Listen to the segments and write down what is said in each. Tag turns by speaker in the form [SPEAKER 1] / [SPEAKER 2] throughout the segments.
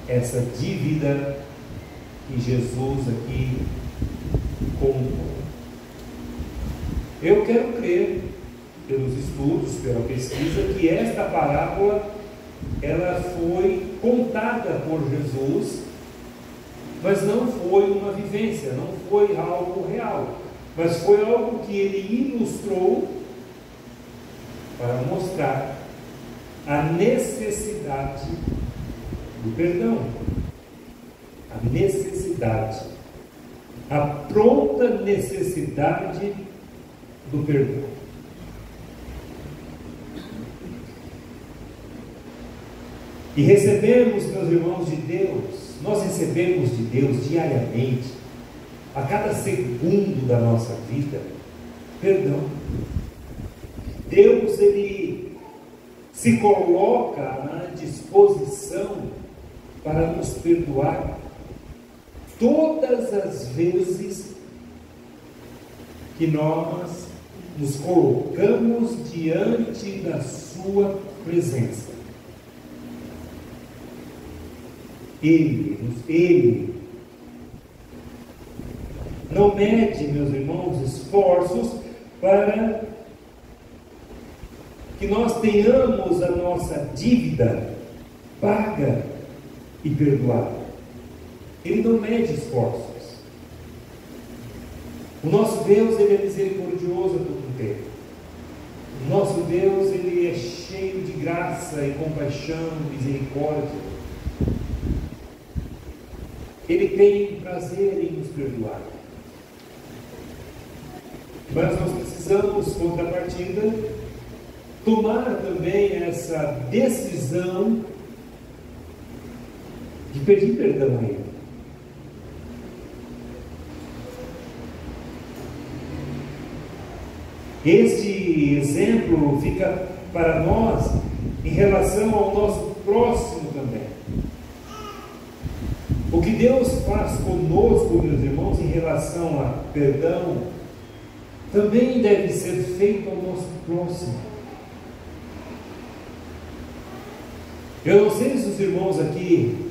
[SPEAKER 1] essa dívida que Jesus aqui contou. Eu quero crer, pelos estudos, pela pesquisa, que esta parábola ela foi contada por Jesus, mas não foi uma vivência, não foi algo real, mas foi algo que ele ilustrou para mostrar a necessidade do perdão, a necessidade, a pronta necessidade do perdão. E recebemos, meus irmãos, de Deus, nós recebemos de Deus diariamente, a cada segundo da nossa vida, perdão. Deus, ele se coloca à disposição para nos perdoar todas as vezes que nós nos colocamos diante da sua presença. Ele não mede, meus irmãos, esforços para que nós tenhamos a nossa dívida paga e perdoada. Ele não mede esforços. O nosso Deus, ele é misericordioso a todo tempo. O nosso Deus, ele é cheio de graça e compaixão, misericórdia. Ele tem prazer em nos perdoar. Mas nós precisamos, contrapartida, tomar também essa decisão de pedir perdão a Ele. Este exemplo fica para nós em relação ao nosso próximo também. O que Deus faz conosco, meus irmãos, em relação a perdão, também deve ser feito ao nosso próximo. Eu não sei se os irmãos aqui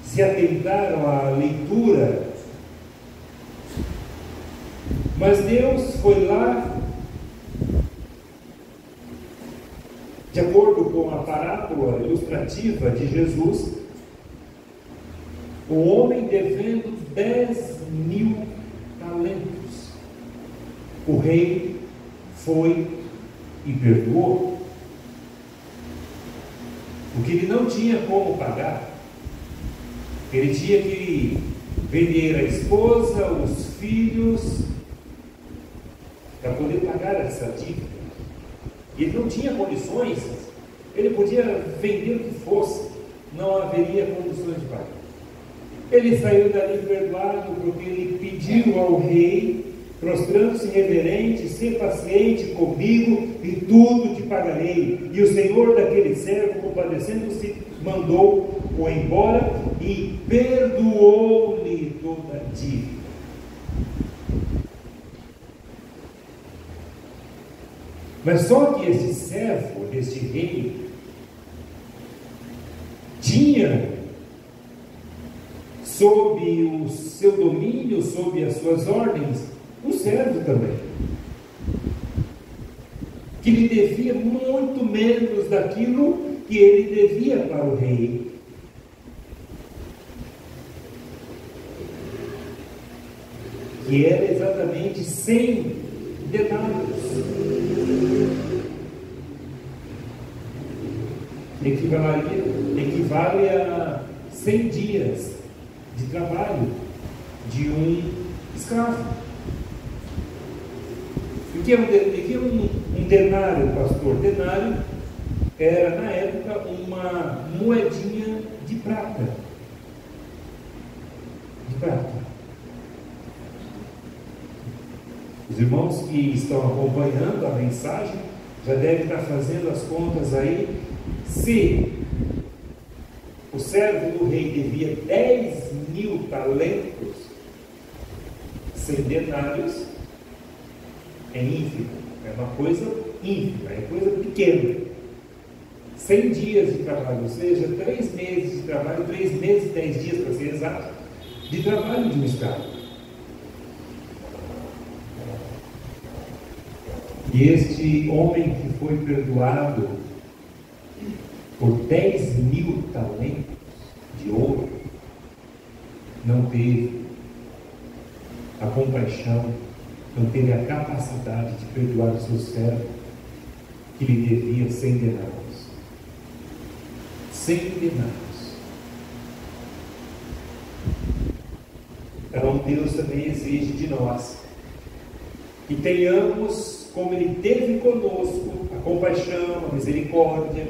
[SPEAKER 1] se atentaram à leitura, mas Deus foi lá, de acordo com a parábola ilustrativa de Jesus, o homem devendo 10.000 talentos. O rei foi e perdoou, porque ele não tinha como pagar. Ele tinha que vender a esposa, os filhos, para poder pagar essa dívida. E ele não tinha condições, ele podia vender o que fosse, não haveria condições de pagar. Ele saiu dali perdoado, porque ele pediu ao rei, prostrando-se reverente, ser paciente comigo, e tudo te pagarei. E o senhor daquele servo, compadecendo-se, mandou-o embora e perdoou-lhe toda a dívida. Mas só que este servo, este rei, tinha sob o seu domínio, sob as suas ordens, um servo também, que lhe devia muito menos daquilo que ele devia para o rei. Que era exatamente 100 denários. Equivale a 100 dias de trabalho de um escravo. O que é um denário, pastor? Denário era, na época, uma moedinha de prata. De prata. Os irmãos que estão acompanhando a mensagem já devem estar fazendo as contas aí. Se o servo do rei devia 10.000 talentos, 100 denários, é ínfimo, é uma coisa ínfima, é coisa pequena. 100 dias de trabalho, ou seja, 3 meses de trabalho, 3 meses e 10 dias, para ser exato, de trabalho de um escravo. E este homem que foi perdoado por 10.000 talentos de ouro, não teve a compaixão, não teve a capacidade de perdoar o seu servo, que lhe devia 100 denários. 100 denários. Então Deus também exige de nós que tenhamos, como Ele teve conosco, a compaixão, a misericórdia,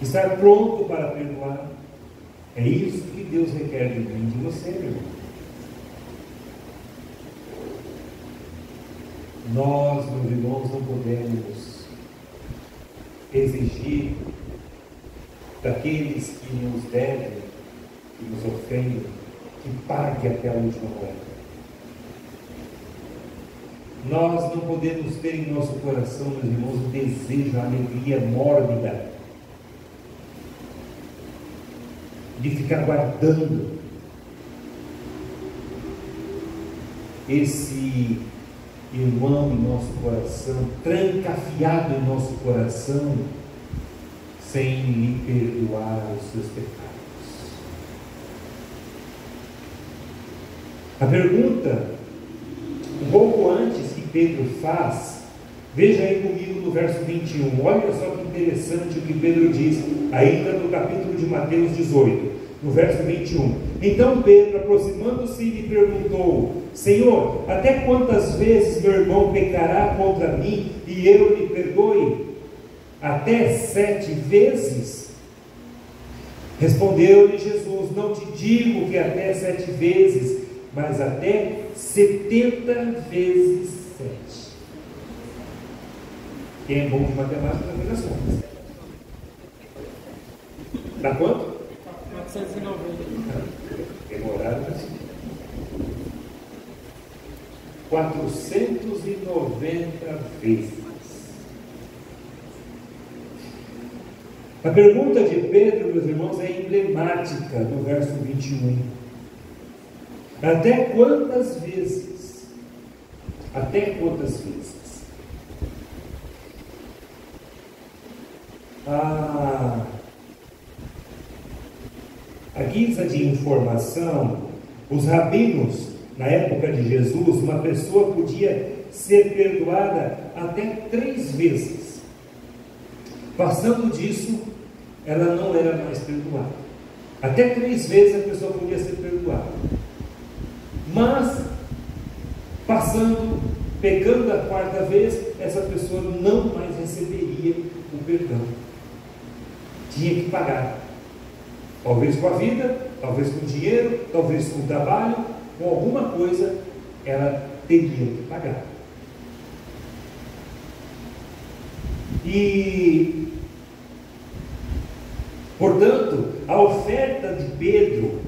[SPEAKER 1] estar pronto para perdoar. É isso que Deus requer de mim e de você, meu irmão. Nós, meus irmãos, não podemos exigir daqueles que nos devem, que nos ofendem, que pague até a última moeda. Nós não podemos ter em nosso coração, meus irmãos, um desejo, a alegria mórbida de ficar guardando esse irmão em nosso coração, trancafiado em nosso coração, sem lhe perdoar os seus pecados. A pergunta, um pouco antes que Pedro faz, veja aí comigo no verso 21, olha só que interessante o que Pedro diz, ainda no capítulo de Mateus 18, no verso 21. Então Pedro, aproximando-se, lhe perguntou: Senhor, até quantas vezes meu irmão pecará contra mim e eu lhe perdoe? Até 7 vezes? Respondeu-lhe Jesus: não te digo que até 7 vezes, mas até 70 vezes 7. Quem é bom de matemática faz as contas. Dá quanto?
[SPEAKER 2] 490.
[SPEAKER 1] Demorado assim. 490 vezes. A pergunta de Pedro, meus irmãos, é emblemática no verso 21. Até quantas vezes? Até quantas vezes? A guisa de informação, os rabinos, na época de Jesus, uma pessoa podia ser perdoada até 3 vezes. Passando disso, ela não era mais perdoada. Até 3 vezes a pessoa podia ser perdoada. Mas, pecando a 4ª vez, essa pessoa não mais receberia o perdão. Tinha que pagar. Talvez com a vida, talvez com dinheiro, talvez com trabalho, com alguma coisa, ela teria que pagar. E, portanto, a oferta de Pedro,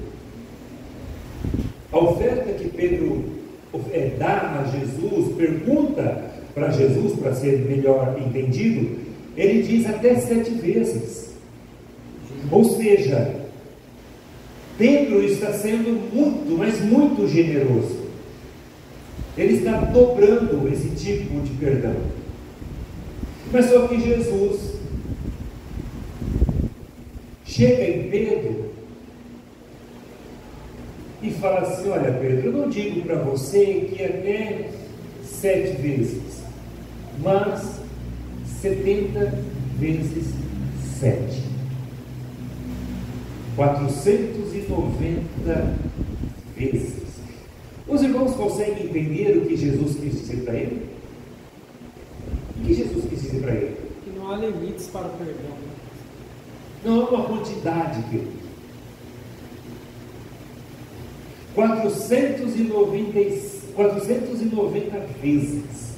[SPEAKER 1] a oferta que Pedro dá a Jesus, pergunta para Jesus, para ser melhor entendido, ele diz até 7 vezes. Ou seja, Pedro está sendo muito, mas muito generoso. Ele está dobrando esse tipo de perdão. Mas só que Jesus chega em Pedro e fala assim: olha, Pedro, eu não digo para você que até 7 vezes, mas 70 vezes 7. 490 vezes. Os irmãos conseguem entender o que Jesus quis dizer para ele? O que Jesus quis dizer para ele?
[SPEAKER 2] Que não há limites para o perdão.
[SPEAKER 1] Não há uma quantidade, querido. 490 vezes.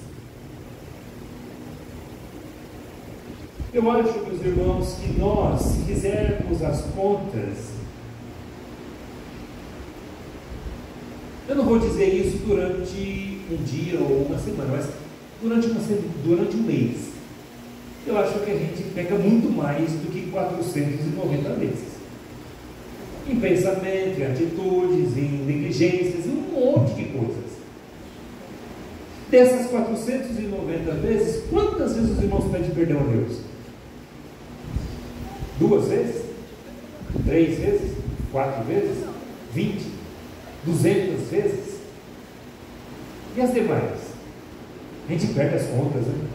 [SPEAKER 1] Eu acho, meus irmãos, que nós, se fizermos as contas, eu não vou dizer isso durante um dia ou uma semana, mas durante um mês. Eu acho que a gente peca muito mais do que 490 vezes. Em pensamento, em atitudes, em negligências, em um monte de coisas. Dessas 490 vezes, quantas vezes os irmãos pedem perdão a Deus? 2 vezes? 3 vezes? 4 vezes? 20? 200 vezes? E as demais? A gente perde as contas, né?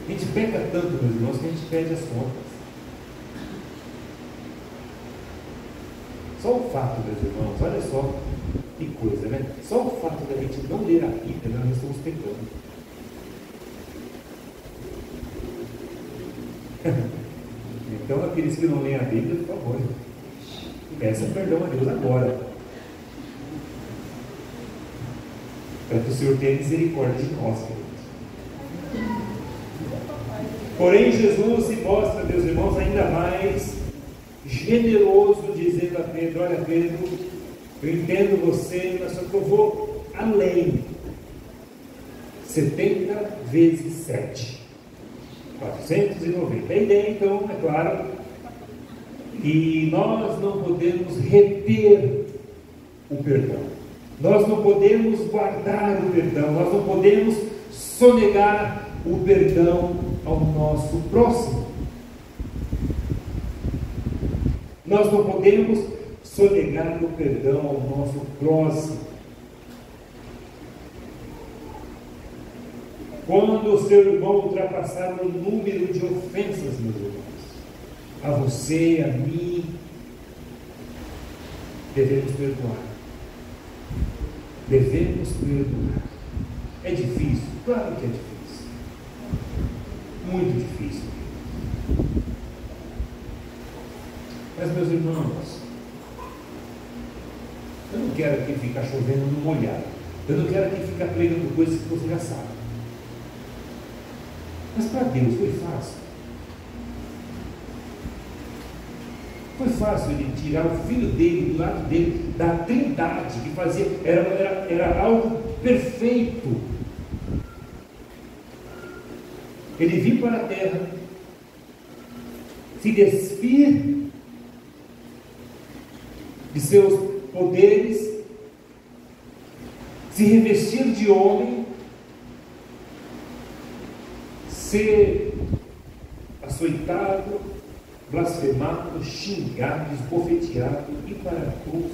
[SPEAKER 1] A gente peca tanto, meus irmãos, que a gente perde as contas. Só o fato, meus irmãos, olha só que coisa, né? Só o fato da gente não ler a Bíblia, nós estamos pecando. Então, aqueles que não leem a Bíblia, por favor, peçam perdão a Deus agora, para que o Senhor tenha misericórdia de nós, queridos. Porém, Jesus se mostra, meus irmãos, ainda mais generoso, dizendo a Pedro: olha, Pedro, eu entendo você, mas só que eu vou além. 70 vezes 7. 490. A ideia, então, é claro, que nós não podemos reter o perdão. Nós não podemos guardar o perdão. Nós não podemos sonegar o perdão ao nosso próximo. Nós não podemos sonegar o perdão ao nosso próximo. Quando o seu irmão ultrapassar o número de ofensas, meus irmãos, a você, a mim, devemos perdoar. Devemos perdoar. É difícil? Claro que é difícil. Muito difícil. Mas, meus irmãos, eu não quero aqui ficar chovendo no molhado. Eu não quero aqui ficar pregando coisas que você já sabe. Mas para Deus foi fácil. Foi fácil ele tirar o filho dele do lado dele, da trindade, que fazia, era algo perfeito. Ele vir para a terra, se despir de seus poderes, se revestir de homem, ser açoitado, blasfemado, xingado, esbofeteado, ir para a cruz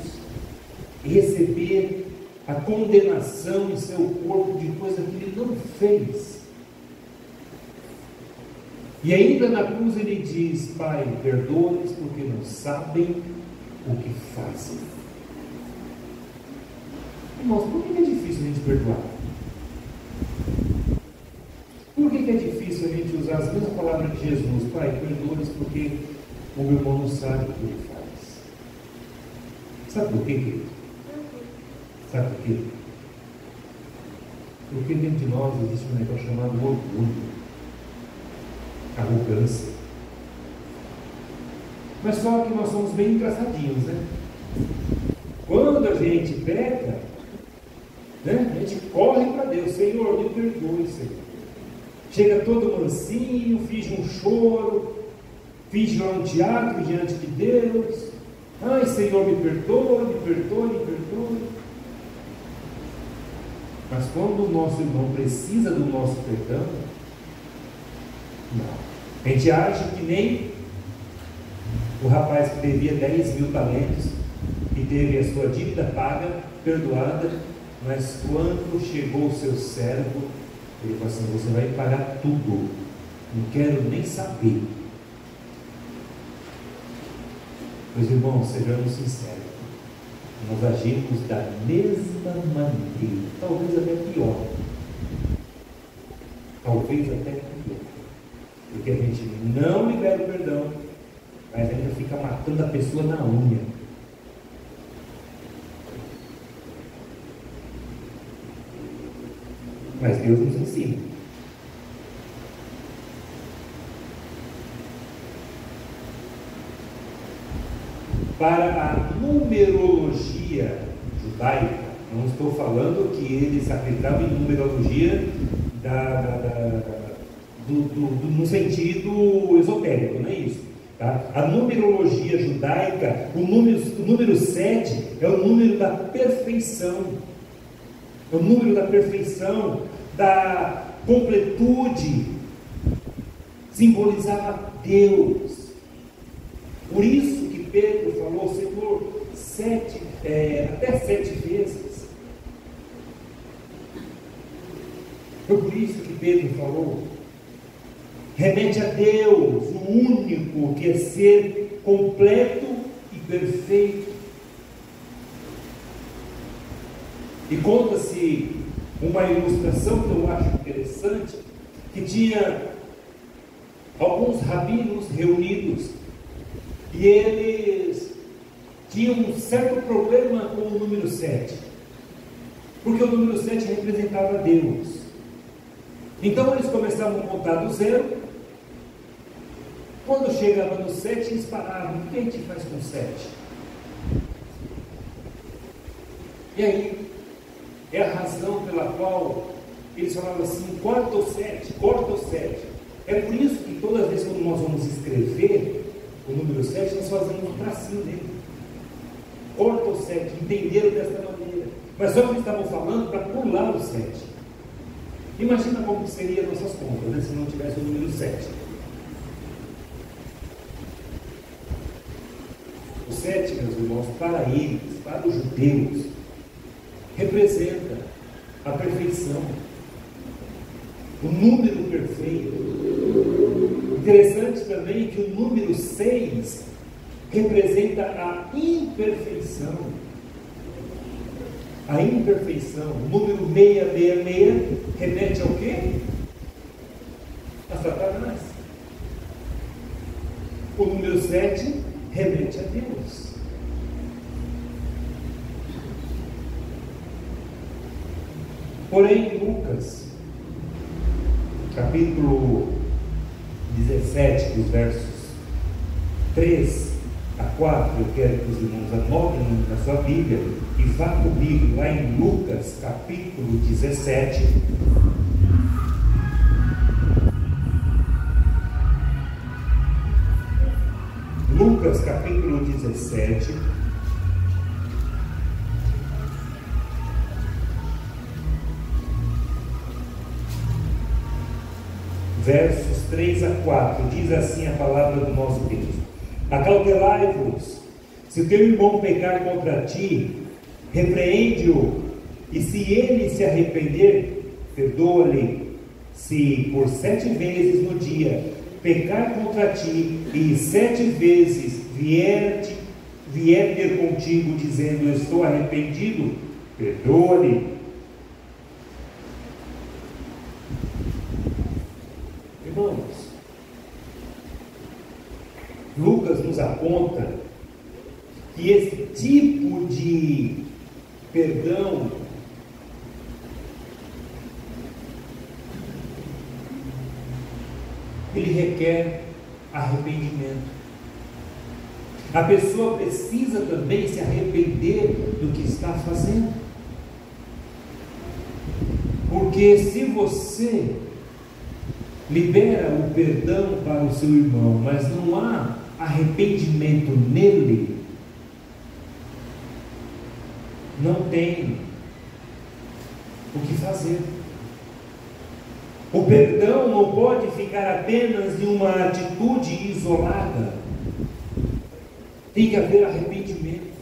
[SPEAKER 1] e receber a condenação em seu corpo de coisa que ele não fez. E ainda na cruz ele diz: Pai, perdoa-lhes porque não sabem o que fazem. Irmãos, por que é difícil a gente perdoar? Por que é difícil a gente usar as mesmas palavras de Jesus? Pai, perdoa-lhes porque o meu irmão não sabe o que ele faz. Sabe por quê, querido? Sabe por quê? Porque dentro de nós existe um negócio chamado orgulho, arrogância. Mas só que nós somos bem engraçadinhos, né? Quando a gente peca, né, a gente corre para Deus: Senhor, me perdoe, Senhor. Chega todo mansinho, finge um choro, finge um teatro diante de Deus. Ai, Senhor, me perdoe, me perdoe, me perdoe. Mas quando o nosso irmão precisa do nosso perdão, não. A gente acha que nem o rapaz que devia 10.000 talentos e teve a sua dívida paga, perdoada, mas quando chegou o seu servo, ele falou assim: você vai pagar tudo, não quero nem saber. Meus irmãos, sejamos sinceros, nós agimos da mesma maneira, talvez até pior. Talvez até pior. Porque a gente não libera o perdão, mas ainda fica matando a pessoa na unha. Mas Deus nos ensina. Para a numerologia judaica, não estou falando que eles acreditavam em numerologia no sentido esotérico, não é isso? Tá? A numerologia judaica, o número 7 é o número da perfeição, é o número da perfeição, da completude, simbolizava Deus. Por isso que Pedro falou, Senhor, até 7 vezes. Foi por isso que Pedro falou, remete a Deus, o único que é ser completo e perfeito. E conta-se uma ilustração que eu acho interessante, que tinha alguns rabinos reunidos, e eles tinham um certo problema com o número 7, porque o número 7 representava Deus. Então eles começavam a contar do zero. Quando chegava no 7, eles paravam. O que a gente faz com 7? E aí, é a razão pela qual eles falavam assim: corta o 7, corta o 7. É por isso que todas as vezes quando nós vamos escrever o número 7, nós fazemos um tracinho dele. Corta o 7, entenderam desta maneira. Mas só que eles estavam falando para pular o 7. Imagina como seria nossas contas, né, se não tivesse o número 7. O 7, meus irmãos, para eles, para os judeus, representa a perfeição, o número perfeito. Interessante também que o número 6 representa a imperfeição. A imperfeição. O número 666 remete ao quê? A Satanás. O número 7 remete a Deus. Porém, Lucas, capítulo 17, dos versos 3 a 4, eu quero que os irmãos anotem na sua Bíblia e vá comigo lá em Lucas, capítulo 17. Lucas, capítulo 17. Versos 3 a 4, diz assim a palavra do nosso Deus: acautelai-vos, se o teu irmão pecar contra ti, repreende-o, e se ele se arrepender, perdoa-lhe. Se por 7 vezes no dia pecar contra ti, e 7 vezes vier ter contigo, dizendo: eu estou arrependido, perdoa-lhe. Irmãos, Lucas nos aponta que esse tipo de perdão ele requer arrependimento. A pessoa precisa também se arrepender do que está fazendo, porque se você libera o perdão para o seu irmão, mas não há arrependimento nele, não tem o que fazer. O perdão não pode ficar apenas em uma atitude isolada. Tem que haver arrependimento.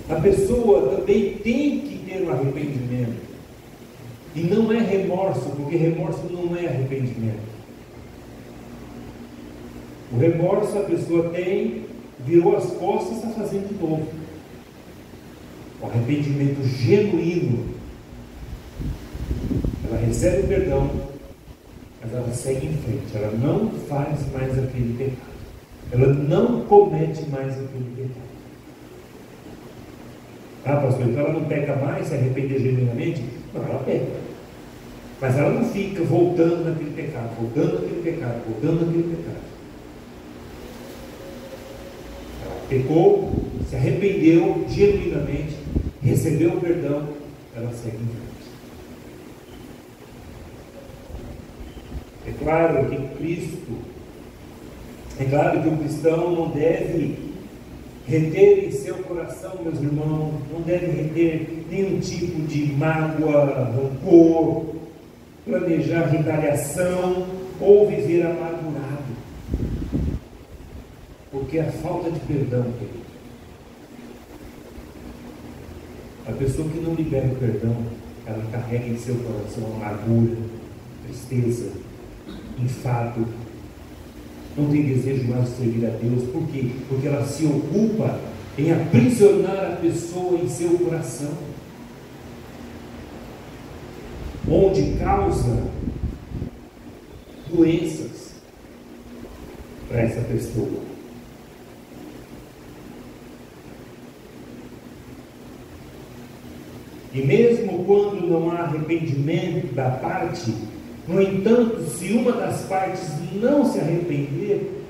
[SPEAKER 1] A pessoa também tem que ter um arrependimento. E não é remorso, porque remorso não é arrependimento. O remorso a pessoa tem, virou as costas e está fazendo de novo. O arrependimento genuíno, ela recebe o perdão, mas ela segue em frente, ela não faz mais aquele pecado, ela não comete mais aquele pecado. Ah, pastor, então ela não peca mais, se arrepender genuinamente? Não, ela peca, mas ela não fica voltando naquele pecado, voltando naquele pecado, voltando naquele pecado. Ela pecou, se arrependeu genuinamente, recebeu o perdão, ela segue em frente. claro que o cristão não deve reter em seu coração, meus irmãos, não deve reter nenhum tipo de mágoa, rancor, planejar retaliação ou viver amargurado. Porque a falta de perdão, querido, a pessoa que não libera o perdão, ela carrega em seu coração amargura, tristeza, enfado, não tem desejo mais de servir a Deus. Por quê? Porque ela se ocupa em aprisionar a pessoa em seu coração, onde causa doenças para essa pessoa. E mesmo quando não há arrependimento da parte, no entanto, se uma das partes não se arrepender,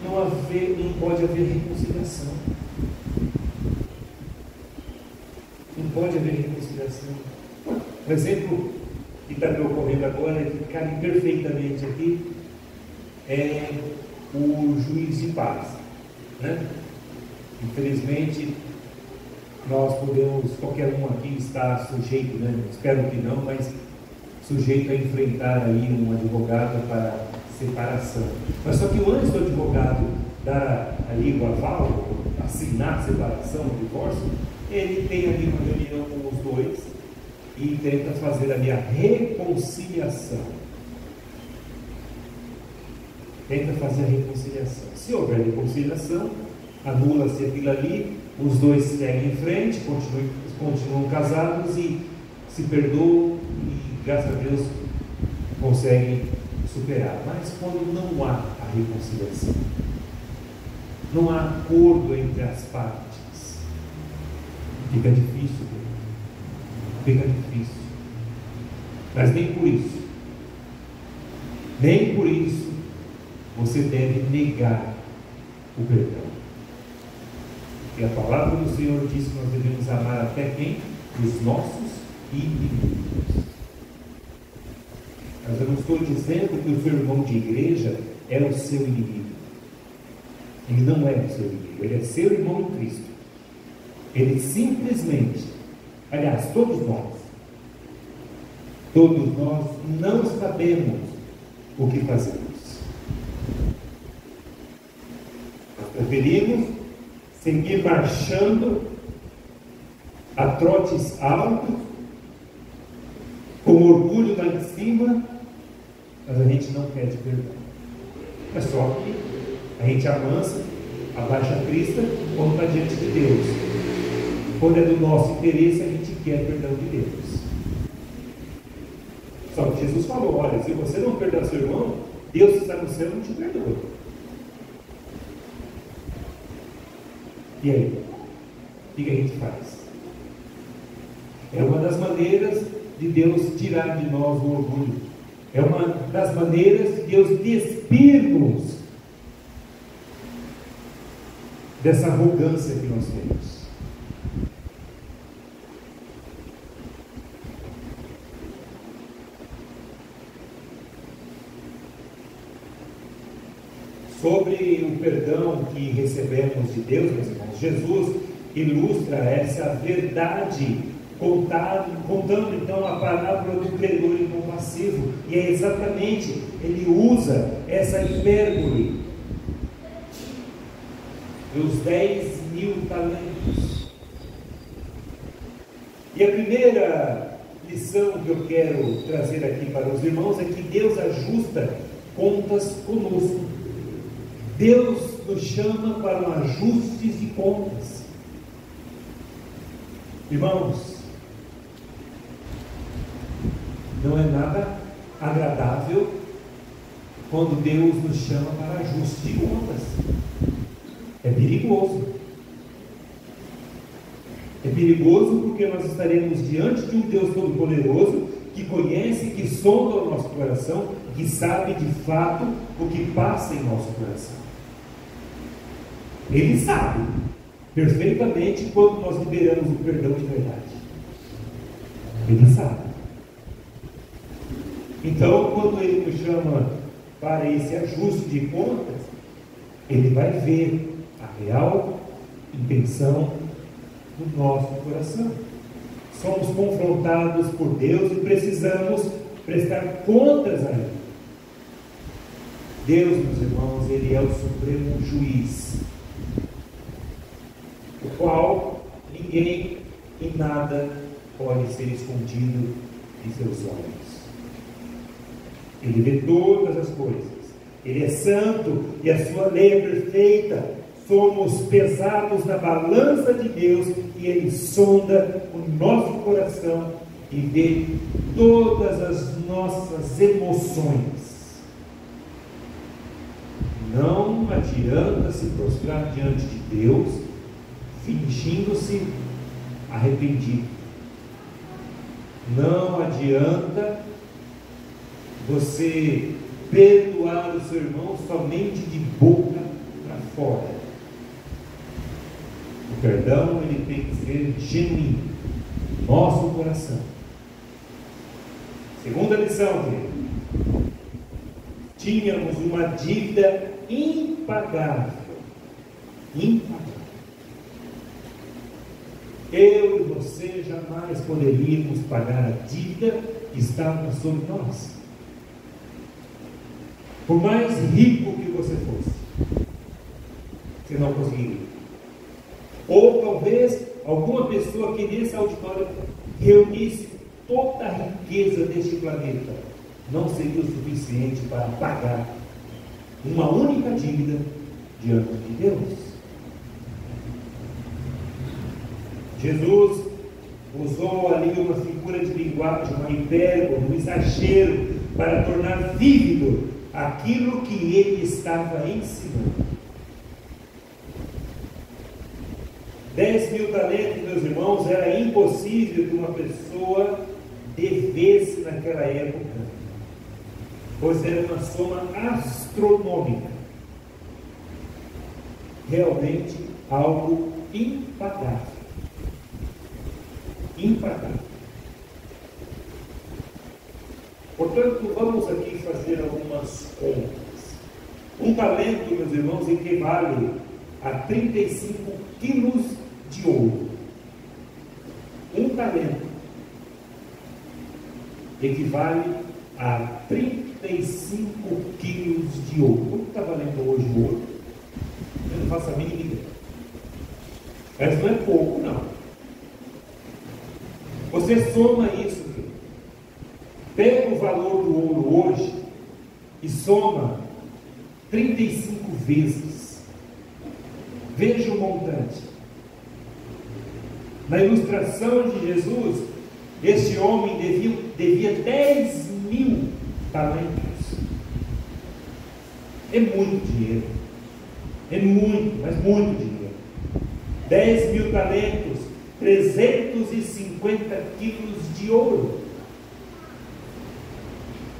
[SPEAKER 1] não pode haver reconciliação. Não pode haver reconciliação. Um exemplo que está me ocorrendo agora, que cabe perfeitamente aqui, é o juiz de paz, né? Infelizmente, nós podemos, qualquer um aqui está sujeito, né? Espero que não, mas sujeito a enfrentar aí um advogado para separação. Mas só que antes do advogado dar ali o aval, assinar a separação, o divórcio, ele tem ali uma reunião com os dois e tenta fazer ali a reconciliação. Tenta fazer a reconciliação. Se houver reconciliação, anula-se aquilo ali, os dois seguem em frente, continuam casados e se perdoam e, graças a Deus, conseguem superar. Mas quando não há a reconciliação, não há acordo entre as partes, fica difícil. Fica difícil. Mas nem por isso, você deve negar o perdão. E a palavra do Senhor diz que nós devemos amar até quem? Os nossos inimigos. Mas eu não estou dizendo que o seu irmão de igreja é o seu inimigo. Ele não é o seu inimigo, ele é seu irmão em Cristo. Ele simplesmente, aliás, todos nós não sabemos o que fazemos. Nós preferimos seguir marchando a trotes altos, com orgulho lá em cima, mas a gente não pede perdão. É só que a gente avança, abaixa a crista quando está diante de Deus. Quando é do nosso interesse, a gente quer perdão de Deus. Só que Jesus falou: olha, se você não perdoar seu irmão, Deus que está no céu não te perdoa. E aí? O que a gente faz? É uma das maneiras de Deus tirar de nós o orgulho. É uma das maneiras de Deus despir-nos dessa arrogância que nós temos. Sobre o perdão que recebemos de Deus, meus irmãos, Jesus ilustra essa verdade contando então a parábola do credor incompassivo. E é exatamente, ele usa essa hipérbole dos 10.000 talentos. E a primeira lição que eu quero trazer aqui para os irmãos é que Deus ajusta contas conosco. Deus nos chama para um ajuste de contas. Irmãos, não é nada agradável quando Deus nos chama para ajuste de contas. É perigoso. É perigoso porque nós estaremos diante de um Deus Todo-Poderoso que conhece, que sonda o nosso coração, que sabe de fato o que passa em nosso coração. Ele sabe perfeitamente quando nós liberamos o perdão de verdade. Ele sabe. Então, quando Ele nos chama para esse ajuste de contas, Ele vai ver a real intenção do nosso coração. Somos confrontados por Deus e precisamos prestar contas a Ele. Deus, meus irmãos, Ele é o supremo juiz, o qual ninguém e nada pode ser escondido de seus olhos. Ele vê todas as coisas. Ele é santo e a sua lei é perfeita. Somos pesados na balança de Deus e Ele sonda o nosso coração e vê todas as nossas emoções. Não adianta se prostrar diante de Deus fingindo-se arrependido. Não adianta você perdoar o seu irmão somente de boca para fora. O perdão, ele tem que ser genuíno, nosso coração. Segunda lição, querido. Tínhamos uma dívida impagável. Impagável. Eu e você jamais poderíamos pagar a dívida que estava sobre nós. Por mais rico que você fosse, você não conseguiria. Ou talvez alguma pessoa que nesse auditório reunisse toda a riqueza deste planeta, não seria o suficiente para pagar uma única dívida diante de Deus. Jesus usou ali uma figura de linguagem, uma hipérbole, um exagero, para tornar vívido aquilo que ele estava ensinando. 10.000 talentos, meus irmãos, era impossível que uma pessoa devesse naquela época, pois era uma soma astronômica, realmente algo impagável. Impagável. Portanto, vamos aqui fazer algumas contas. Um talento, meus irmãos, equivale a 35 quilos de ouro. Um talento equivale a 35 quilos de ouro. Quanto está valendo hoje o ouro? Eu não faço a mínima ideia. Mas não é pouco, não. Você soma isso, pega o valor do ouro hoje e soma 35 vezes. Veja o montante. Na ilustração de Jesus, este homem devia 10.000 talentos. É muito dinheiro. É muito, mas muito dinheiro. 10.000 talentos, 350 quilos de ouro.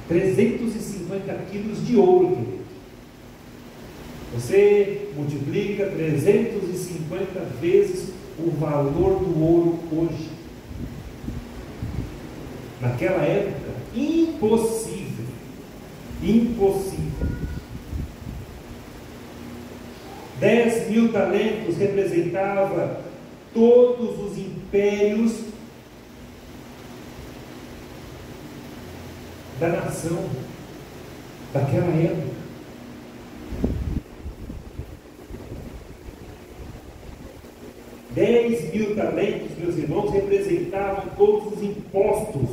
[SPEAKER 1] 350 quilos de ouro, querido. Você multiplica 350 vezes o valor do ouro hoje. Naquela época, impossível. Impossível. 10.000 talentos representava todos os impérios da nação daquela época. $10.000 talentos, meus irmãos, representavam todos os impostos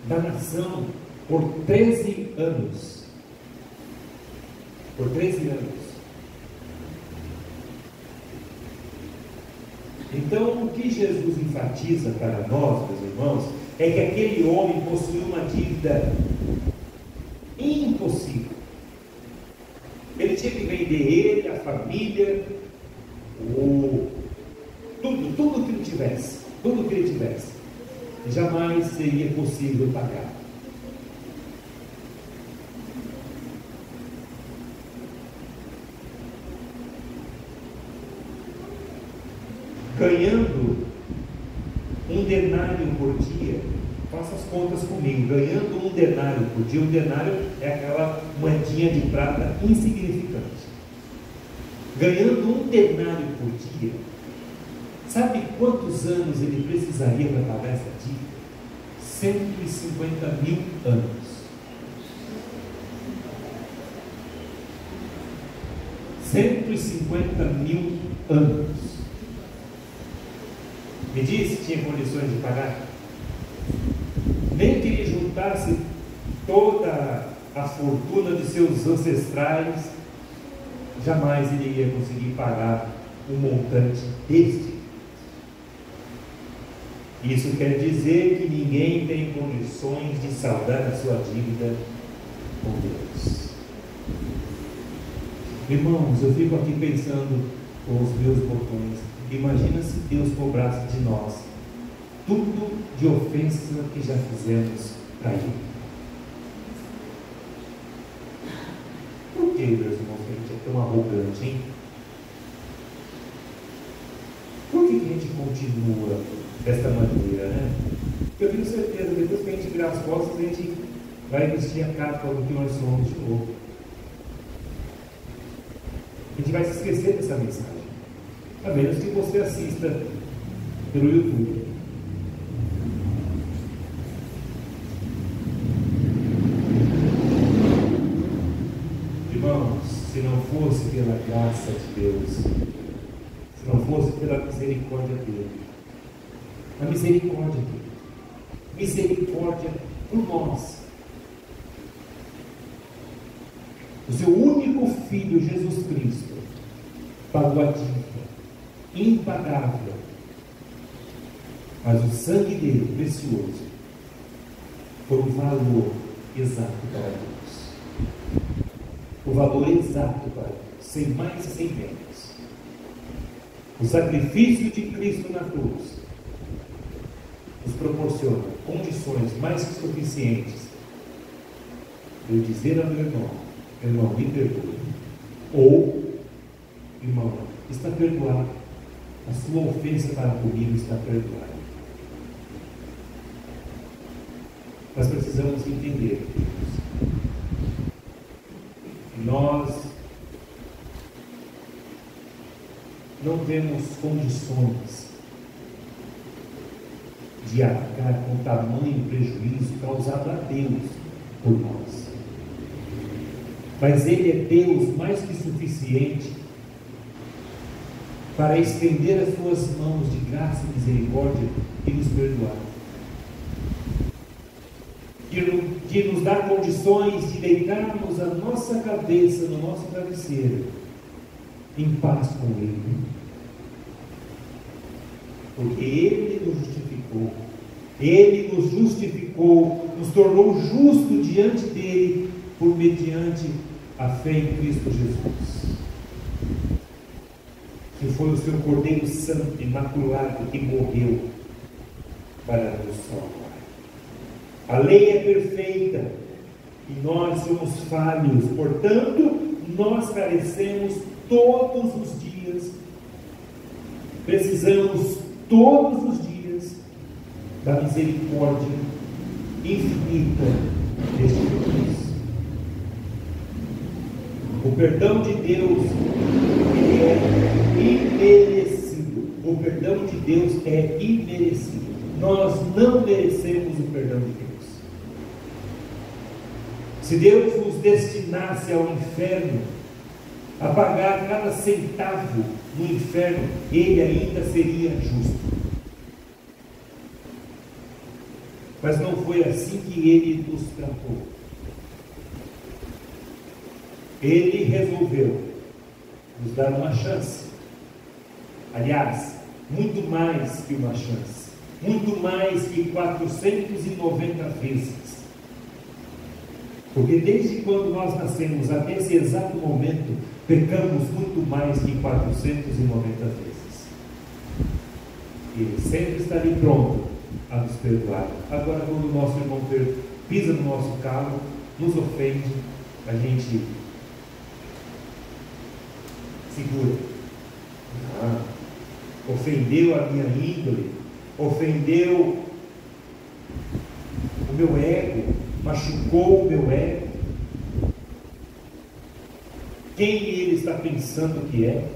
[SPEAKER 1] da nação por 13 anos. Por 13 anos. Então, o que Jesus enfatiza para nós, meus irmãos, é que aquele homem possuía uma dívida impossível. Ele tinha que vender ele, a família, tudo que ele tivesse, jamais seria possível pagar. Ganhando um denário por dia, Faça as contas comigo, ganhando um denário por dia. Um denário é aquela moedinha de prata insignificante. Ganhando um denário por dia, sabe quantos anos ele precisaria para pagar essa dívida? 150.000 anos. 150.000 anos. Me disse se tinha condições de pagar? Nem que ele juntasse toda a fortuna de seus ancestrais, jamais ele iria conseguir pagar um montante deste. Isso quer dizer que ninguém tem condições de saldar a sua dívida com Deus. Irmãos, eu fico aqui pensando com os meus botões. Imagina se Deus cobrasse de nós tudo de ofensa que já fizemos para Ele. Por que, meus irmãos, a gente é tão arrogante, hein? Por que a gente continua desta maneira, né? Eu tenho certeza, depois que a gente virar as costas, a gente vai vestir a capa do que nós somos de novo. A gente vai se esquecer dessa mensagem, a menos que você assista pelo YouTube. Irmãos, se não fosse pela graça de Deus, se não fosse pela misericórdia dele, a misericórdia dele, misericórdia por nós, o seu único Filho, Jesus Cristo, pagou a dívida impagável, mas o sangue dele, precioso, foi o valor exato para Deus. O valor exato para Deus, sem mais e sem menos. O sacrifício de Cristo na cruz nos proporciona condições mais que suficientes de eu dizer ao meu irmão, me perdoe. Ou, irmão, está perdoado. A sua ofensa para comigo está perdoada. Nós precisamos entender que nós não temos condições de arcar com tamanho prejuízo causado a Deus por nós. Mas Ele é Deus mais que suficiente para estender as suas mãos de graça e misericórdia e nos perdoar. De nos dar condições de deitarmos a nossa cabeça no nosso travesseiro em paz com Ele. Porque Ele nos justificou. Ele nos justificou, nos tornou justo diante dEle por mediante a fé em Cristo Jesus, que foi o seu Cordeiro Santo, imaculado, que morreu para nos salvar. A lei é perfeita e nós somos falhos, portanto, nós carecemos todos os dias, precisamos todos os dias da misericórdia infinita deste Deus. O perdão de Deus, ele é imerecido. O perdão de Deus é imerecido. Nós não merecemos o perdão de Deus. Se Deus nos destinasse ao inferno, a pagar cada centavo no inferno, Ele ainda seria justo. Mas não foi assim que Ele nos tratou. Ele resolveu nos dar uma chance. Aliás, muito mais que uma chance. Muito mais que 490 vezes. Porque desde quando nós nascemos até esse exato momento, pecamos muito mais que 490 vezes. E Ele sempre está ali pronto a nos perdoar. Agora, quando o nosso irmão pisa no nosso carro, nos ofende, a gente segura. Ofendeu a minha índole, ofendeu meu ego, machucou o meu ego. Quem ele está pensando que é?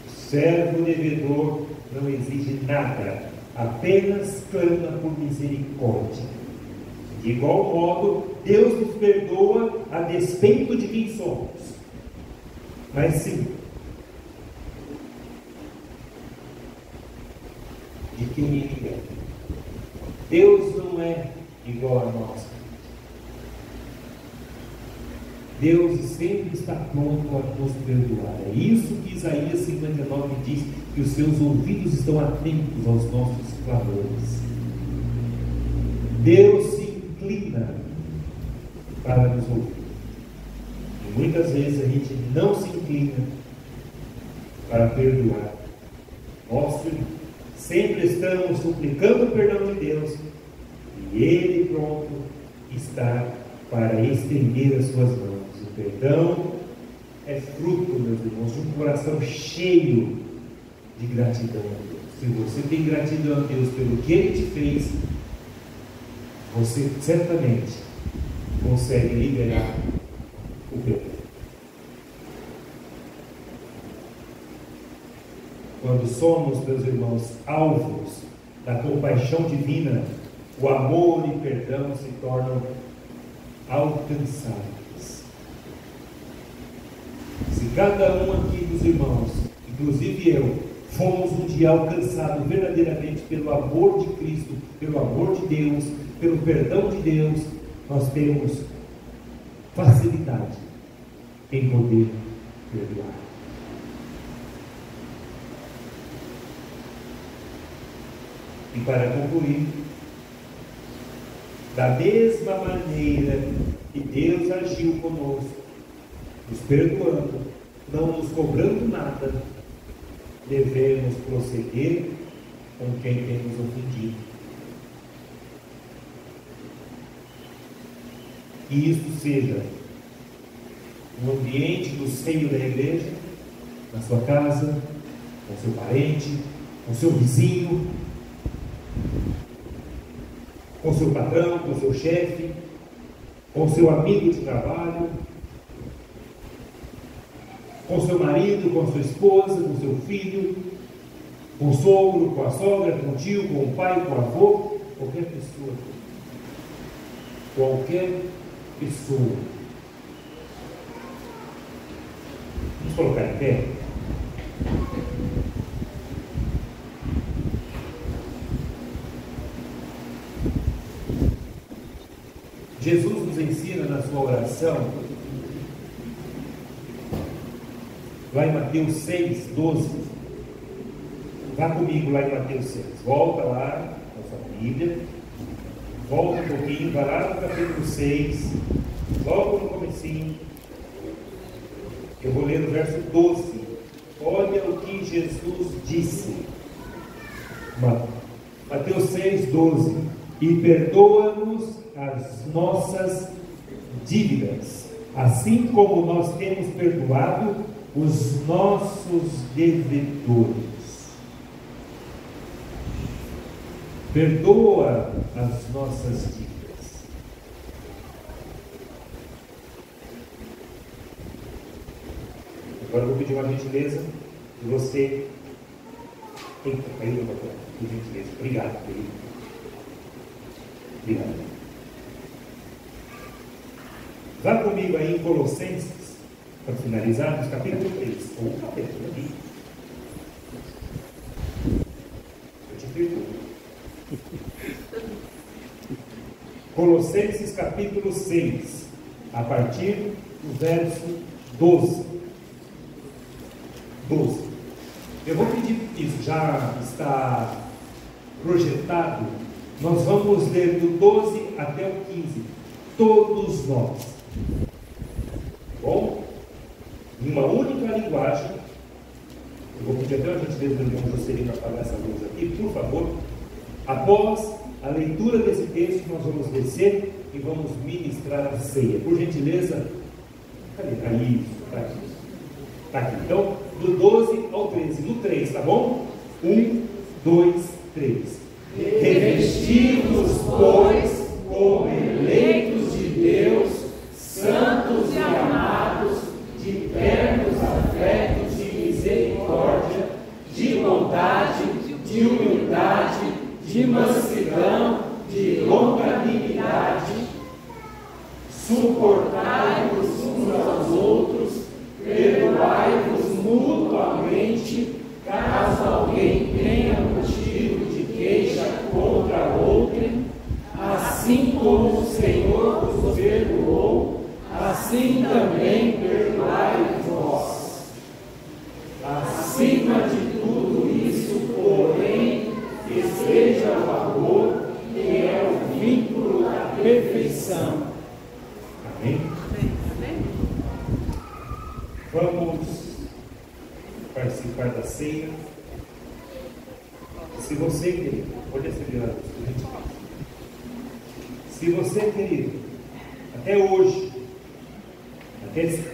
[SPEAKER 1] O servo devedor não exige nada, apenas clama por misericórdia. De igual modo, Deus nos perdoa a despeito de quem somos. Mas sim, de quem Ele é. Deus não é igual a nós. Deus sempre está pronto a nos perdoar. É isso que Isaías 59 diz, que os seus ouvidos estão atentos aos nossos clamores. Deus se inclina para nos ouvir. E muitas vezes a gente não se inclina para perdoar. Nós sempre estamos suplicando o perdão de Deus e Ele pronto está para estender as suas mãos. O perdão é fruto, meus irmãos, de um coração cheio de gratidão a Deus. Se você tem gratidão a Deus pelo que Ele te fez, você certamente consegue liberar o perdão. Quando somos, meus irmãos, alvos da compaixão divina, o amor e perdão se tornam alcançáveis. Se cada um aqui dos irmãos, inclusive eu, fomos um dia alcançados verdadeiramente pelo amor de Cristo, pelo amor de Deus, pelo perdão de Deus, nós temos facilidade em poder perdoar. E para concluir, da mesma maneira que Deus agiu conosco, nos perdoando, não nos cobrando nada, devemos prosseguir com quem tem nos ofendido. Que isso seja no ambiente do seio da igreja, na sua casa, com seu parente, com seu vizinho, com seu patrão, com seu chefe, com seu amigo de trabalho, com seu marido, com sua esposa, com seu filho, com o sogro, com a sogra, com o tio, com o pai, com o avô, qualquer pessoa. Qualquer pessoa. Vamos colocar em pé? Jesus nos ensina na sua oração, lá em Mateus 6, 12. Vá comigo lá em Mateus 6. Volta lá na sua Bíblia. Volta um pouquinho, vai lá no capítulo 6, logo no comecinho. Eu vou ler no verso 12. Olha o que Jesus disse. Mateus 6, 12. E perdoa-nos as nossas dívidas, assim como nós temos perdoado os nossos devedores. Perdoa as nossas dívidas. Agora eu vou pedir uma gentileza de você. Eita, caiu no papel. Por gentileza. Obrigado, querido. Obrigado. Vá comigo aí em Colossenses, para finalizarmos, capítulo 3. Ou capítulo aqui. Eu te pergunto. Colossenses capítulo 6, a partir do verso 12. Eu vou pedir, isso já está projetado, nós vamos ler do 12 até o 15, todos nós. Bom? Em uma única linguagem. Eu vou pedir até a gentileza do irmão Jocelino para apagar essa luz aqui, por favor. Após a leitura desse texto, nós vamos descer e vamos ministrar a ceia. Por gentileza, cadê? Aí, está aqui. Está aqui. Então, do 12 ao 13. No 3, tá bom? 1, 2, 3. Revesti-vos, pois, como eleitos de Deus, santos e amados, de ternos afetos de misericórdia, de bondade, de humildade, de mansidão, de longanimidade. Suportai-vos uns aos outros, perdoai-vos mutuamente, caso alguém tenha motivo de queixa contra outrem, assim como o Senhor vos perdoou, assim também perdoai vós. Acima de tudo isso, porém, esteja o amor, que é o vínculo da perfeição. Amém? Vamos participar da ceia. Se você, querido, pode acelerar isso, se você, querido, até hoje,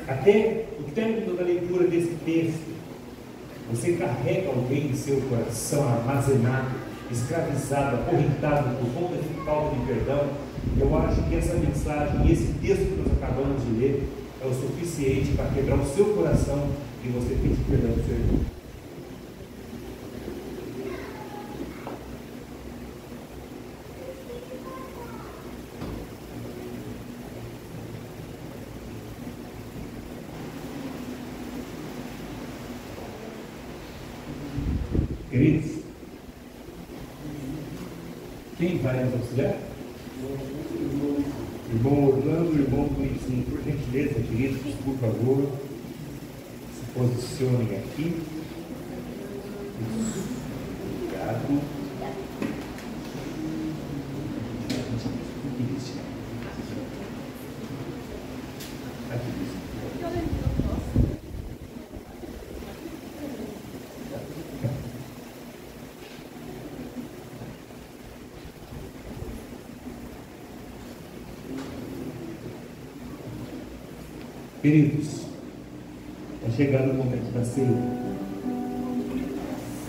[SPEAKER 1] até o término da leitura desse texto, você carrega alguém em seu coração armazenado, escravizado, acorrentado por conta de falta de perdão, eu acho que essa mensagem, esse texto que nós acabamos de ler, é o suficiente para quebrar o seu coração e você pedir perdão do seu irmão. Queridos, quem vai nos auxiliar? Irmão Orlando, irmão Luizinho, por gentileza, queridos, por favor, se posicionem aqui. Isso. Obrigado. Queridos, é chegado o momento da ceia,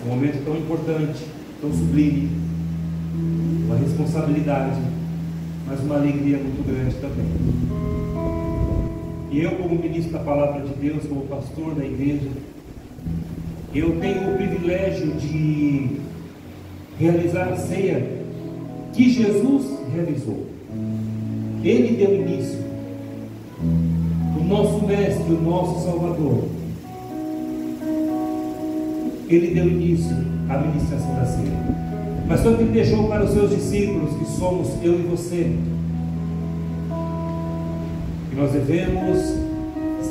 [SPEAKER 1] um momento tão importante, tão sublime, uma responsabilidade, mas uma alegria muito grande também. E eu, como ministro da Palavra de Deus, como pastor da igreja, eu tenho o privilégio de realizar a ceia que Jesus realizou. Ele deu início. O nosso Mestre, o nosso Salvador, Ele deu início à ministração da ceia. Mas só que Ele deixou para os seus discípulos, que somos eu e você, que nós devemos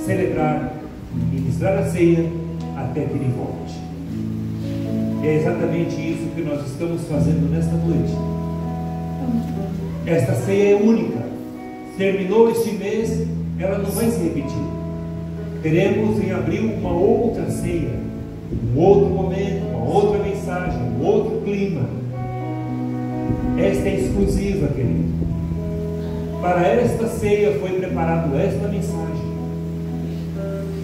[SPEAKER 1] celebrar, ministrar a ceia até que Ele volte. É exatamente isso que nós estamos fazendo nesta noite. Esta ceia é única. Terminou este mês, ela não vai se repetir. Teremos em abril uma outra ceia, um outro momento, uma outra mensagem, um outro clima. Esta é exclusiva, querido. Para esta ceia foi preparada esta mensagem.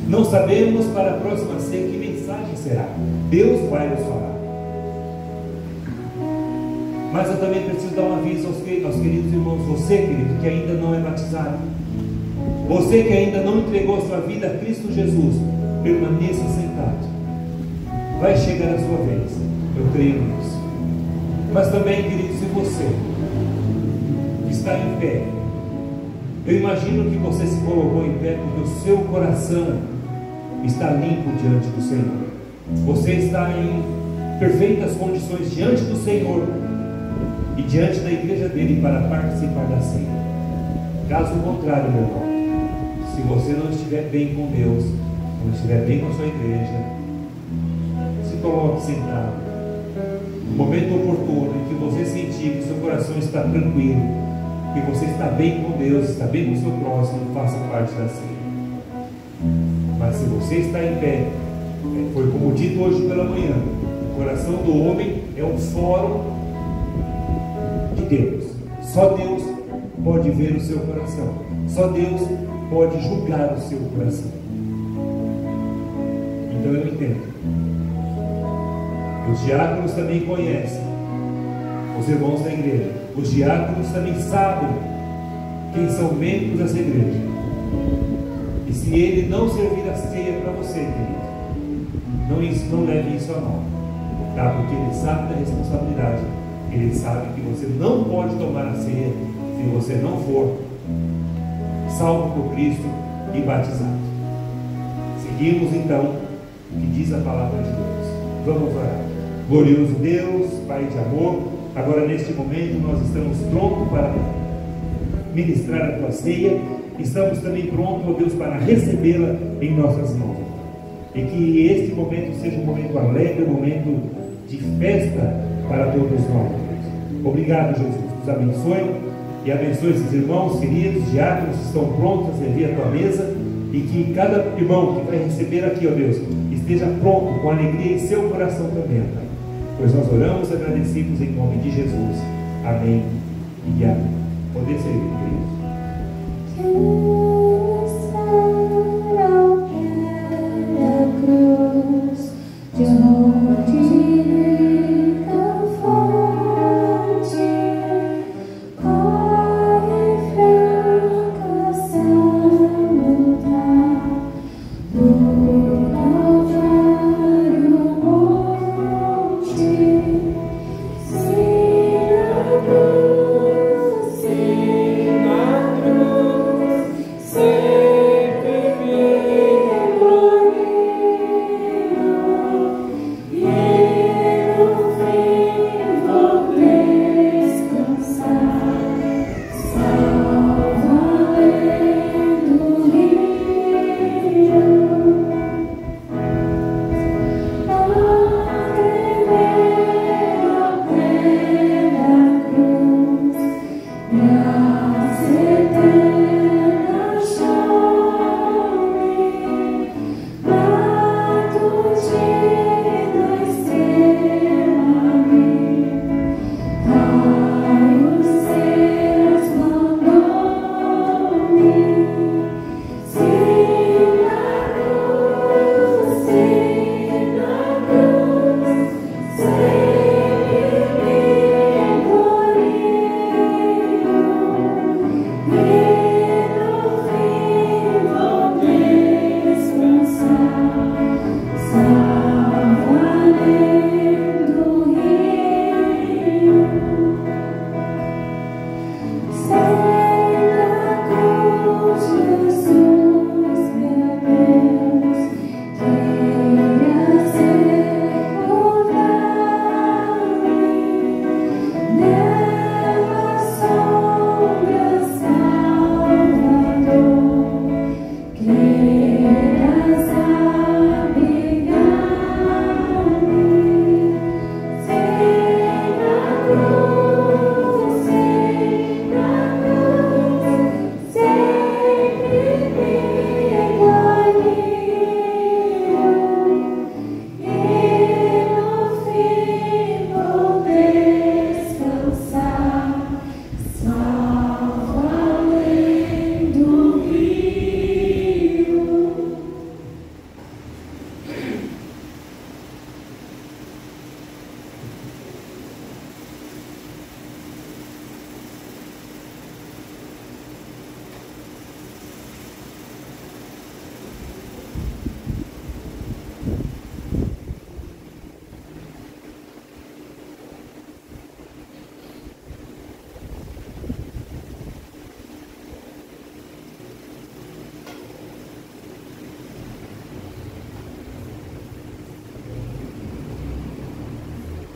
[SPEAKER 1] Não sabemos para a próxima ceia que mensagem será. Deus vai nos falar. Mas eu também preciso dar um aviso aos queridos irmãos. Você, querido, que ainda não é batizado, você que ainda não entregou sua vida a Cristo Jesus, permaneça sentado. Vai chegar a sua vez, eu creio nisso. Mas também, querido, se você está em pé, eu imagino que você se colocou em pé porque o seu coração está limpo diante do Senhor. Você está em perfeitas condições diante do Senhor e diante da igreja dele para participar da ceia. Caso contrário, meu irmão, se você não estiver bem com Deus, não estiver bem com a sua igreja, se coloque sentado. No momento oportuno em que você sentir que seu coração está tranquilo, que você está bem com Deus, está bem com o seu próximo, faça parte da ceia. Mas se você está em pé, foi como dito hoje pela manhã, o coração do homem é um fórum de Deus. Só Deus pode ver o seu coração. Só Deus pode julgar o seu coração. Então eu entendo. Os diáconos também conhecem os irmãos da igreja. Os diáconos também sabem quem são membros dessa igreja. E se ele não servir a ceia para você, querido, não leve isso a mal, tá? Porque ele sabe da responsabilidade. Ele sabe que você não pode tomar a ceia se você não for salvo por Cristo e batizado. Seguimos então o que diz a palavra de Deus. Vamos orar. Glorioso Deus, Pai de amor, agora neste momento nós estamos prontos para ministrar a tua ceia. Estamos também prontos, ó Deus, para recebê-la em nossas mãos. E que este momento seja um momento alegre, um momento de festa para todos nós. Obrigado, Jesus. Nos abençoe e abençoe esses irmãos queridos, diáconos que estão prontos a servir a tua mesa. E que cada irmão que vai receber aqui, ó Deus, esteja pronto com alegria em seu coração também, Pai. Pois nós oramos e agradecemos em nome de Jesus. Amém e amém. Poder servir, queridos.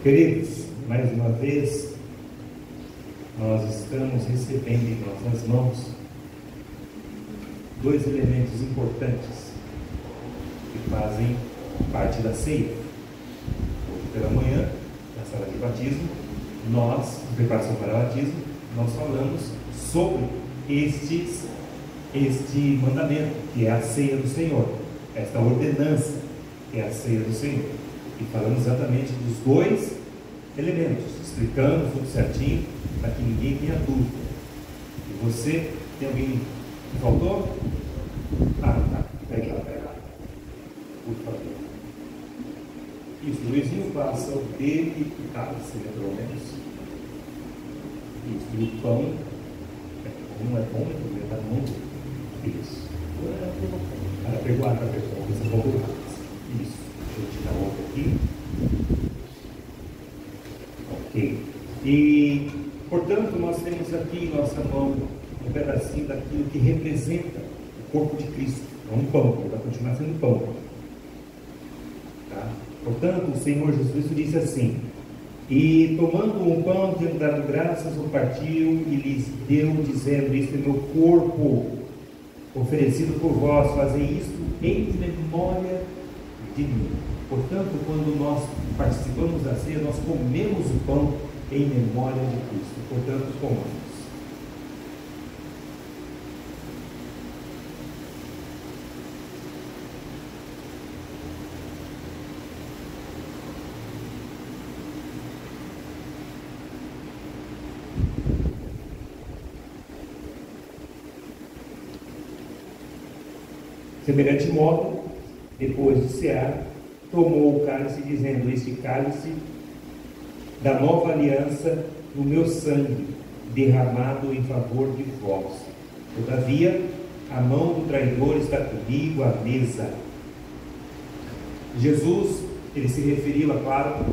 [SPEAKER 1] Queridos, mais uma vez, nós estamos recebendo em nossas mãos dois elementos importantes que fazem parte da ceia. Hoje pela manhã, na sala de batismo, nós, em preparação para o batismo, nós falamos sobre este mandamento, que é a ceia do Senhor, esta ordenança, que é a ceia do Senhor. E falamos exatamente dos dois elementos, explicando tudo certinho, para que ninguém tenha dúvida. E você, tem alguém que faltou? Ah, tá, pega lá, por favor. Isso, Luizinho passa o dele e cálice, né, pelo menos. Isso. E o pão, não é bom, porque está muito. Isso. Ela pegou a água, esse pão do cálice. Isso. Deixa eu tirar outro aqui. Ok. E, portanto, nós temos aqui em nossa mão um pedacinho daquilo que representa o corpo de Cristo. É um pão, ele vai continuar sendo pão. Tá? Portanto, o Senhor Jesus disse assim: e tomando um pão, tendo dado graças, o partiu e lhes deu, dizendo: isto é meu corpo, oferecido por vós, fazei isto em memória de mim. Portanto, quando nós participamos da ceia, nós comemos o pão em memória de Cristo. Portanto, comamos. Semelhante modo, depois de cear, tomou o cálice, dizendo: este cálice da nova aliança no meu sangue, derramado em favor de vós. Todavia, a mão do traidor está comigo à mesa. Jesus, ele se referiu, é claro,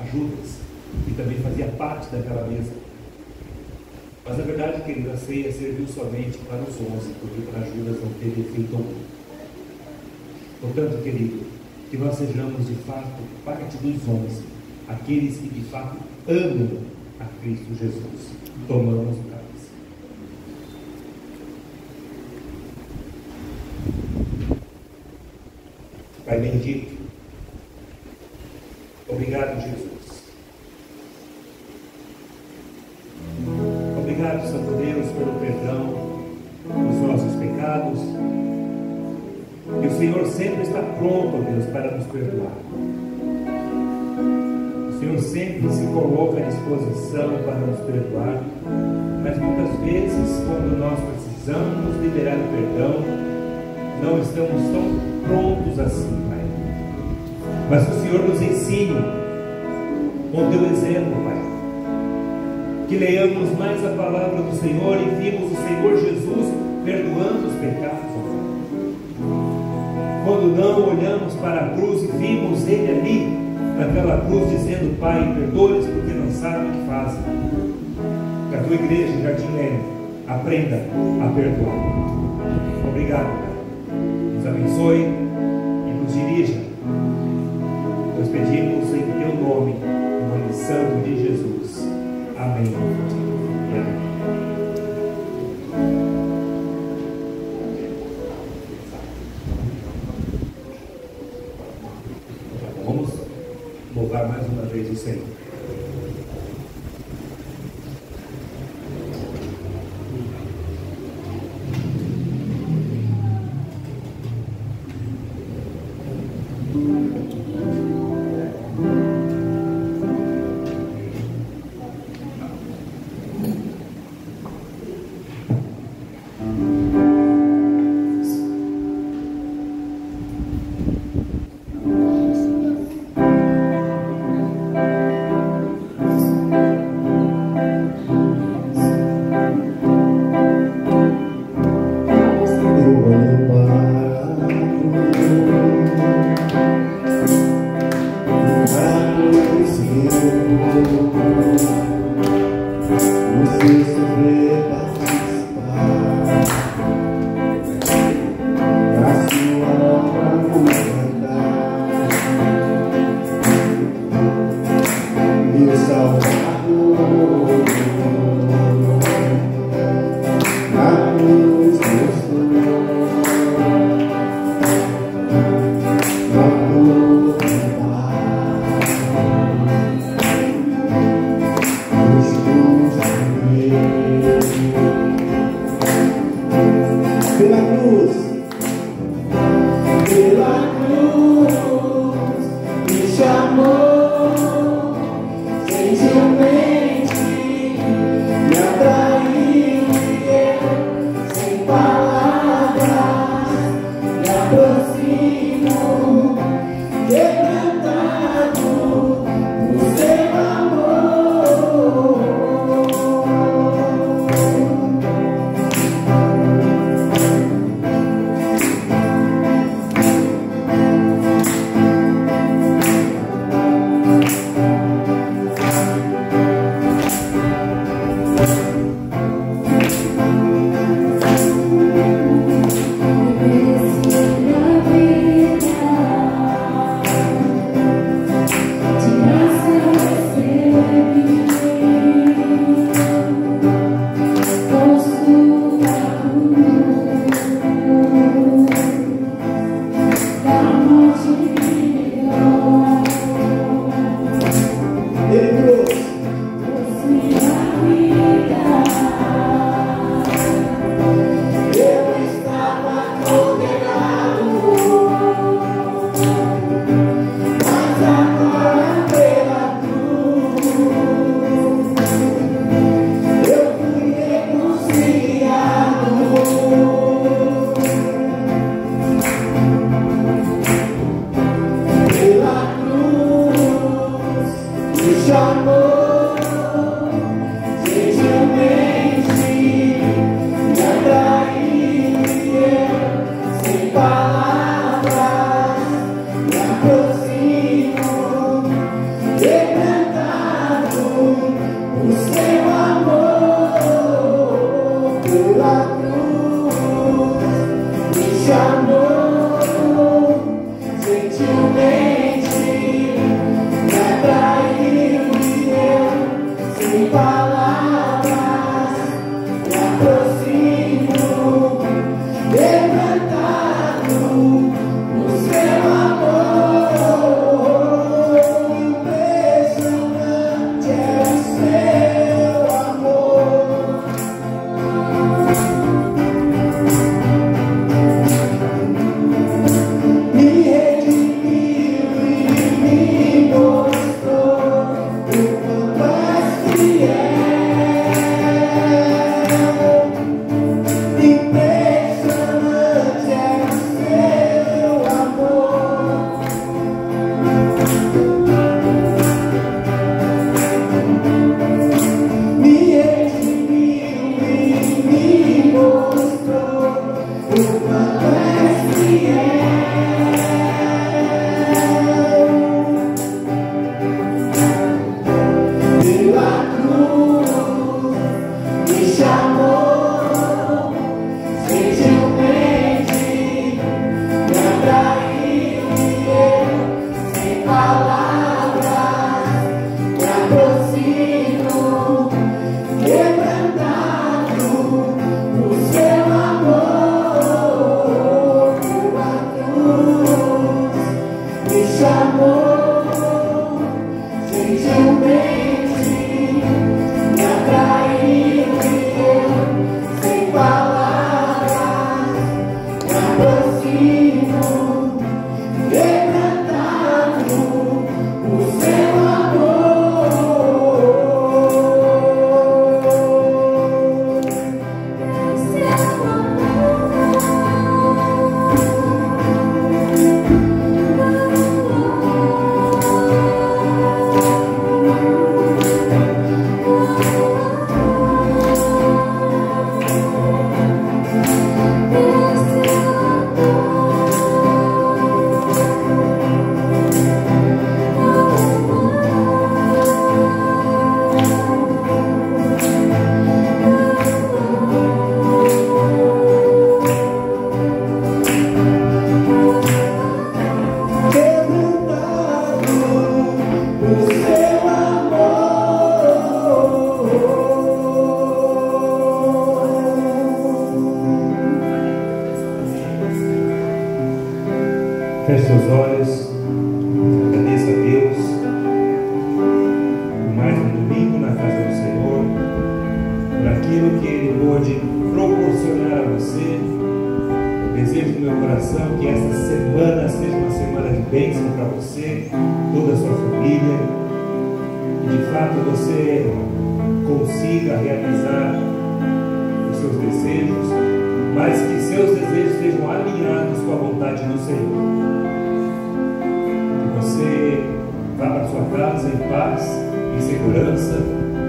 [SPEAKER 1] a Judas, que também fazia parte daquela mesa. Mas a verdade, querido, a ceia serviu somente para os 11, porque para Judas não teve efeito algum. Portanto, querido, que nós sejamos de fato parte dos 11, aqueles que de fato amam a Cristo Jesus. Tomamos o cálice. Pai bendito, obrigado, Jesus. Obrigado, Santo Deus, pelo perdão dos nossos pecados. E o Senhor sempre está pronto, ó Deus, para nos perdoar. O Senhor sempre se coloca à disposição para nos perdoar, mas muitas vezes, quando nós precisamos liberar o perdão, não estamos tão prontos assim, Pai. Mas que o Senhor nos ensine com teu exemplo, Pai. Que leiamos mais a palavra do Senhor e vimos o Senhor Jesus perdoando os pecados. Quando não olhamos para a cruz e vimos Ele ali, naquela cruz, dizendo: Pai, perdoa-lhes porque não sabem o que fazem. Que a tua igreja, Jardim Leme, aprenda a perdoar. Obrigado, Pai. Nos abençoe e nos dirija. Nós pedimos em teu nome, no nome santo de Jesus. Amém. E amém. Vamos louvar mais uma vez o Senhor.
[SPEAKER 3] Quebrantado
[SPEAKER 1] Feche seus olhos, agradeça a Deus por mais um domingo na casa do Senhor, por aquilo que Ele pôde proporcionar a você. Desejo do meu coração que esta semana seja uma semana de bênção para você, toda a sua família, e de fato você consiga realizar os seus desejos, mas que seus desejos estejam alinhados com a vontade do Senhor. Que você vá para a sua casa em paz, em segurança,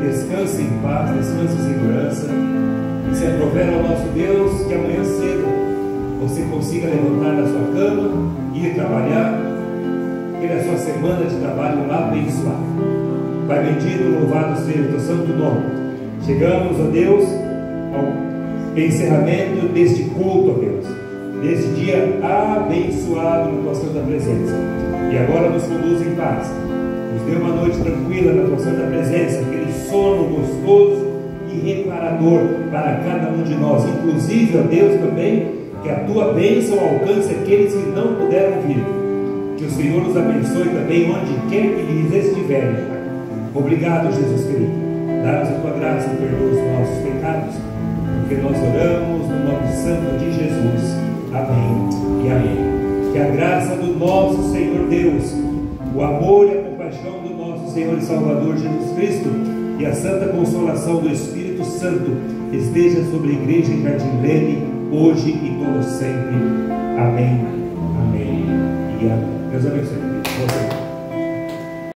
[SPEAKER 1] descanse em paz, descanse em segurança, e se aprovera ao nosso Deus que amanhã cedo você consiga levantar da sua cama, ir trabalhar, ter a sua semana de trabalho abençoada. Pai bendito, louvado seja o teu santo nome. Chegamos, ó Deus, ao encerramento deste culto, ó Deus, deste dia abençoado na tua santa presença. E agora nos conduz em paz. Nos dê uma noite tranquila na tua santa presença, aquele sono gostoso e reparador para cada um de nós. Inclusive, ó Deus, também que a tua bênção alcance aqueles que não puderam vir. Que o Senhor nos abençoe também onde quer que eles estiverem, Pai. Obrigado, Jesus querido. Dá-nos a tua graça e perdoa os nossos pecados, porque nós oramos no nome santo de Jesus. Amém e amém. Que a graça do nosso Senhor Deus, o amor e a compaixão do nosso Senhor e Salvador Jesus Cristo e a santa consolação do Espírito Santo esteja sobre a igreja em Jardim Leme, hoje e todo sempre. Amém, amém e amém. Deus abençoe.